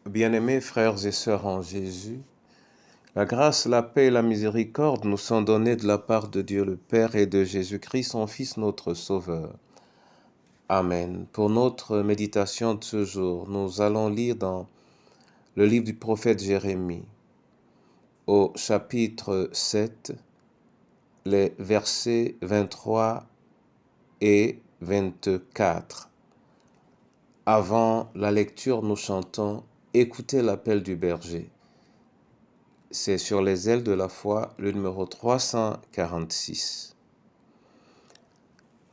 Bien-aimés frères et sœurs en Jésus, la grâce, la paix et la miséricorde nous sont données de la part de Dieu le Père et de Jésus-Christ, son Fils, notre Sauveur. Amen. Pour notre méditation de ce jour, nous allons lire dans le livre du prophète Jérémie, au chapitre 7, les versets 23 et 24. Avant la lecture, nous chantons « Écoutez l'appel du berger ». C'est sur les ailes de la foi, le numéro 346.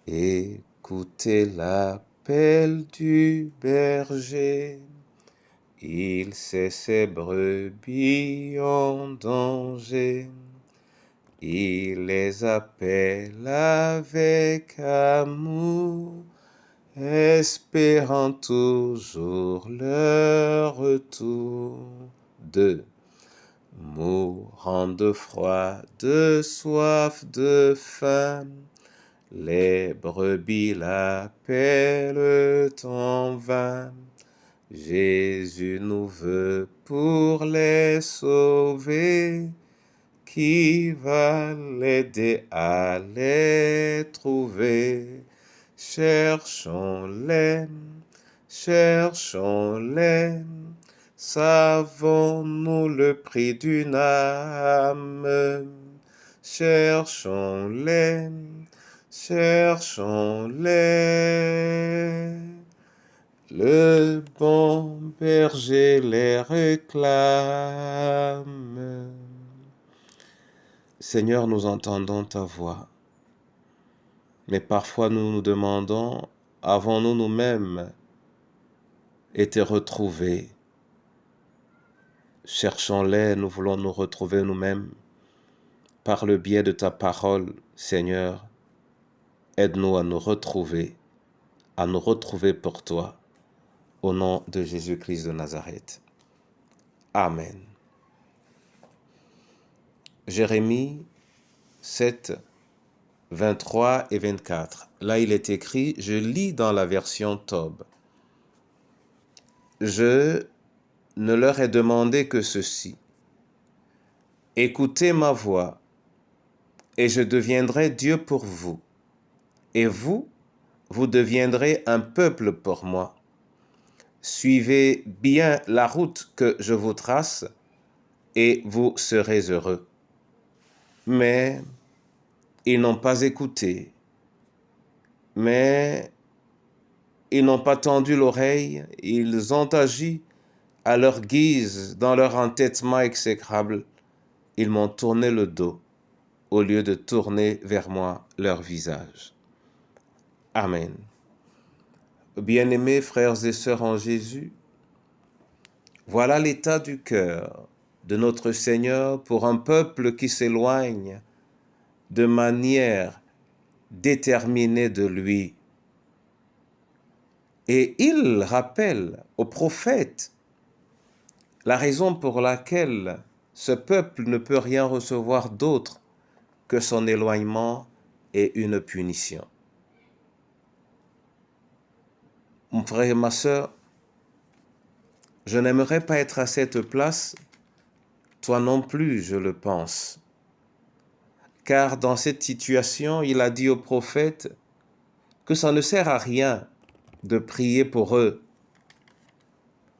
Écoutez l'appel du berger, il sait ses brebis en danger. Il les appelle avec amour, espérant toujours leur retour. 2. Mourant de froid, de soif, de faim, les brebis l'appellent en vain. Jésus nous veut pour les sauver, qui va l'aider à les trouver. Cherchons-les, cherchons-les. Savons-nous le prix d'une âme? Cherchons-les, cherchons-les. Le bon berger les réclame. Seigneur, nous entendons ta voix, mais parfois nous nous demandons, avons-nous nous-mêmes été retrouvés? Cherchons-les, nous voulons nous retrouver nous-mêmes. Par le biais de ta parole, Seigneur, aide-nous à nous retrouver pour toi, au nom de Jésus-Christ de Nazareth. Amen. Jérémie 7, 23 et 24. Là, il est écrit, je lis dans la version Tob. Je ne leur ai demandé que ceci. Écoutez ma voix, et je deviendrai Dieu pour vous. Et vous, vous deviendrez un peuple pour moi. Suivez bien la route que je vous trace, et vous serez heureux. Mais ils n'ont pas écouté, mais ils n'ont pas tendu l'oreille, ils ont agi à leur guise, dans leur entêtement exécrable. Ils m'ont tourné le dos, au lieu de tourner vers moi leur visage. Amen. Bien-aimés frères et sœurs en Jésus, voilà l'état du cœur de notre Seigneur pour un peuple qui s'éloigne de manière déterminée de lui. Et il rappelle aux prophètes la raison pour laquelle ce peuple ne peut rien recevoir d'autre que son éloignement et une punition. Mon frère et ma sœur, je n'aimerais pas être à cette place, toi non plus, je le pense. Car dans cette situation, il a dit aux prophètes que ça ne sert à rien de prier pour eux.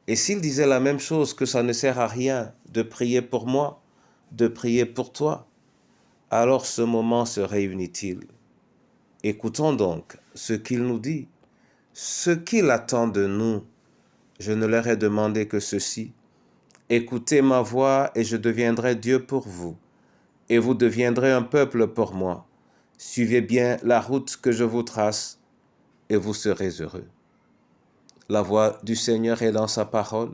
Et s'il disait la même chose, que ça ne sert à rien de prier pour moi, de prier pour toi, alors ce moment serait inutile. Écoutons donc ce qu'il nous dit. Ce qu'il attend de nous, je ne leur ai demandé que ceci. Écoutez ma voix et je deviendrai Dieu pour vous, et vous deviendrez un peuple pour moi. Suivez bien la route que je vous trace, et vous serez heureux. La voix du Seigneur est dans sa parole.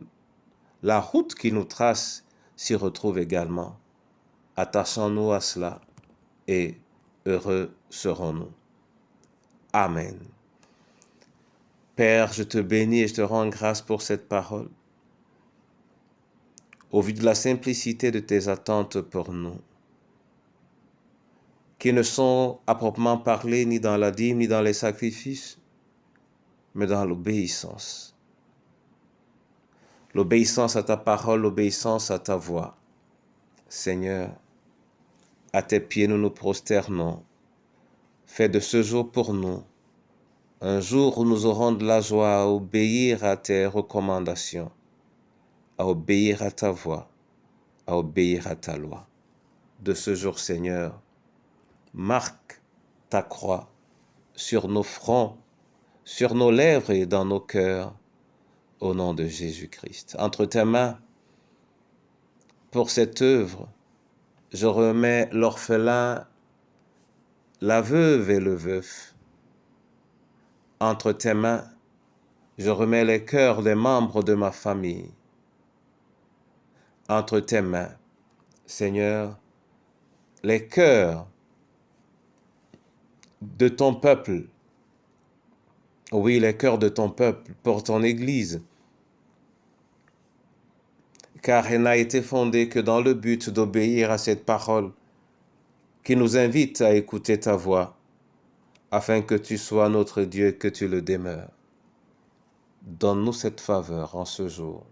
La route qu'il nous trace s'y retrouve également. Attachons-nous à cela, et heureux serons-nous. Amen. Père, je te bénis et je te rends grâce pour cette parole. Au vu de la simplicité de tes attentes pour nous, qui ne sont à proprement parler ni dans la dîme ni dans les sacrifices, mais dans l'obéissance. l'obéissance à ta parole, l'obéissance à ta voix. Seigneur, à tes pieds nous nous prosternons. Fais de ce jour pour nous un jour où nous aurons de la joie à obéir à tes recommandations, à obéir à ta voix, à obéir à ta loi. De ce jour, Seigneur, marque ta croix sur nos fronts, sur nos lèvres et dans nos cœurs, au nom de Jésus-Christ. Entre tes mains, pour cette œuvre, je remets l'orphelin, la veuve et le veuf. Entre tes mains, je remets les cœurs des membres de ma famille. Entre tes mains, Seigneur, les cœurs de ton peuple. Oui, les cœurs de ton peuple pour ton Église. Car elle n'a été fondée que dans le but d'obéir à cette parole qui nous invite à écouter ta voix, afin que tu sois notre Dieu et que tu le demeures. Donne-nous cette faveur en ce jour,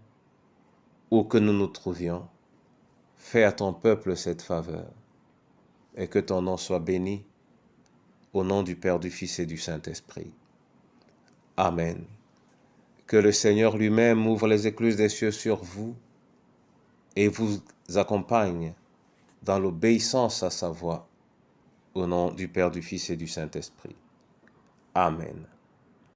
où que nous nous trouvions. Fais à ton peuple cette faveur, et que ton nom soit béni, au nom du Père, du Fils et du Saint-Esprit. Amen. Que le Seigneur lui-même ouvre les écluses des cieux sur vous et vous accompagne dans l'obéissance à sa voix, au nom du Père, du Fils et du Saint-Esprit. Amen.